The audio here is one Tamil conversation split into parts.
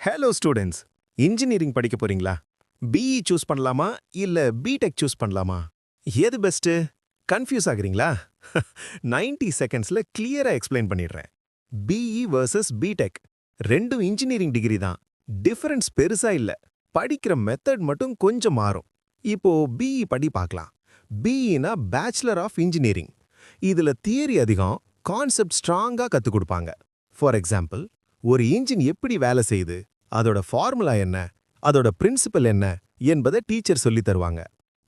ஹலோ ஸ்டூடெண்ட்ஸ், இன்ஜினியரிங் படிக்க போறீங்களா? பிஇ சூஸ் பண்ணலாமா இல்ல பிடெக் சூஸ் பண்ணலாமா? எது பெஸ்ட்? கன்ஃபியூஸ் ஆகுறீங்களா? 90 செகண்ட்ஸ்ல கிளியரா எக்ஸ்பிளைன் பண்ணிடுறேன். பிஇ வர்சஸ் பிடெக் ரெண்டும் இன்ஜினியரிங் டிகிரி தான். டிஃபரன்ஸ் பெருசா இல்ல. படிக்கிற மெத்தட் மட்டும் கொஞ்சம் மாறும். இப்போ பிஇ படி பார்க்கலாம். பிஇனா பேச்சுலர் ஆஃப் இன்ஜினியரிங். இதுல தியரி அதிகம், கான்செப்ட் ஸ்ட்ராங்கா கத்துக் கொடுப்பாங்க. ஃபார் எக்ஸாம்பிள், ஒரு இன்ஜின் எப்படி வேலை செய்யுது, அதோட ஃபார்முலா என்ன, அதோட பிரின்சிபல் என்ன என்பதை டீச்சர் சொல்லி தருவாங்க.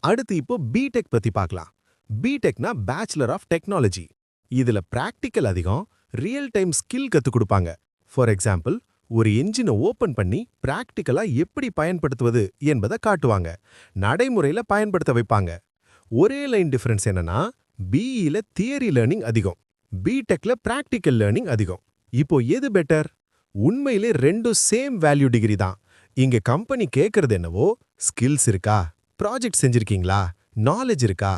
அடுத்து இப்போ பிடெக் பத்தி பார்க்கலாம். பிடெக்னா பேச்சுலர் ஆஃப் டெக்னாலஜி. இதுல பிராக்டிக்கல் அதிகம், ரியல் டைம் ஸ்கில் கத்துக் கொடுப்பாங்க. ஃபார் எக்ஸாம்பிள், ஒரு என்ஜினை ஓபன் பண்ணி பிராக்டிக்கலா எப்படி பயன்படுத்துவது என்பதை காட்டுவாங்க. நடைமுறையில பயன்படுத்த வைப்பாங்க. ஒரே லைன் டிஃபரன்ஸ் என்னன்னா, பிஇல தியரி லேர்னிங் அதிகம், பிடெக்ல பிராக்டிக்கல் லேர்னிங் அதிகம். இப்போ எது பெட்டர்? உண்மையிலே ரெண்டும் சேம் வேல்யூ டிகிரி தான். இங்க கம்பெனி கேக்குறது என்னவோ, ஸ்கில்ஸ் இருக்கா, ப்ராஜெக்ட் செஞ்சிருக்கீங்களா, நாலேஜ் இருக்கா.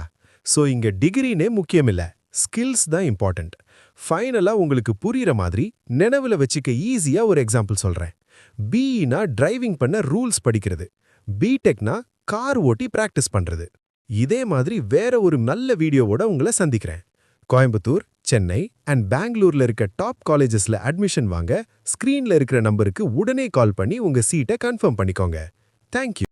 சோ இங்க டிகிரினே முக்கியம் இல்ல, ஸ்கில்ஸ் தான் இம்பார்ட்டன்ட். ஃபைனலா உங்களுக்கு புரியுற மாதிரி நினைவுல வச்சுக்க ஈஸியா ஒரு எக்ஸாம்பிள் சொல்றேன். பிஇனா டிரைவிங் பண்ண ரூல்ஸ் படிக்கிறது, பிடெக்னா கார் ஓட்டி பிராக்டிஸ் பண்றது. இதே மாதிரி வேற ஒரு நல்ல வீடியோவோட உங்களை சந்திக்கிறேன். கோயம்புத்தூர், சென்னை அண்ட் பெங்களூர்ல இருக்க டாப் காலேஜஸ்ல அட்மிஷன் வாங்க ஸ்கிரீன்ல இருக்கிற நம்பருக்கு உடனே கால் பண்ணி உங்க சீட்டை கன்ஃபார்ம் பண்ணிக்கோங்க. தேங்க்யூ.